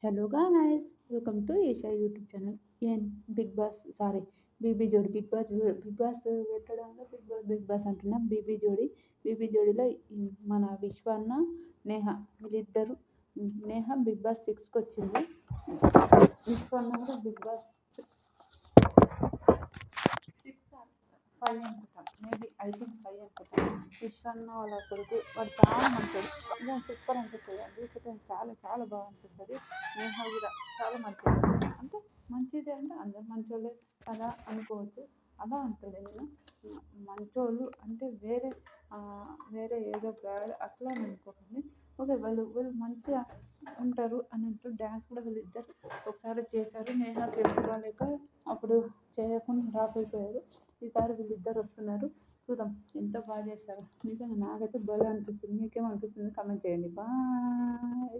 Hello guys, welcome to Isha YouTube channel. ఏం Bigg Boss sorry BB Jodi Bigg Boss పెట్టడంలో Bigg Boss అంటున్నా. BB జోడిలో మన విశ్వన్న నేహ వీళ్ళిద్దరు. నేహ బిగ్ బాస్ 6కి వచ్చింది. విశ్వన్న కూడా బిగ్ బాస్ 5 అనుకుంటాం, మేబీ ఐ థింక్ 5 అనుకుంటాం. విశ్వన్న వాళ్ళ కొడుకు వాడు చాలా మంచోడు, ఇంకా సూపర్ అనిపిస్తుంది. చూస్తే చాలా చాలా బాగా అనిపిస్తుంది. నేహ కూడా చాలా మంచిది. అంటే మంచిది అంటే అందరు మంచోళ్ళే కదా అనుకోవచ్చు. అలా అంటుంది నేను. మంచోళ్ళు అంటే వేరే ఏదో బ్యాడ్ అట్లా అనుకోకండి. ఓకే, వాళ్ళు మంచిగా ఉంటారు అని అంటూ డ్యాన్స్ కూడా వీళ్ళిద్దరు ఒకసారి చేశారు. నేహకి ఎప్పుడు రాలేక అప్పుడు చేయకుండా డ్రాప్ అయిపోయారు. ఈసారి వీళ్ళిద్దరు వస్తున్నారు, చూద్దాం ఎంత బాగా చేస్తారు. నిజంగా నాకైతే భలే అనిపిస్తుంది. మీకేమనిపిస్తుంది కామెంట్ చేయండి. బాయ్.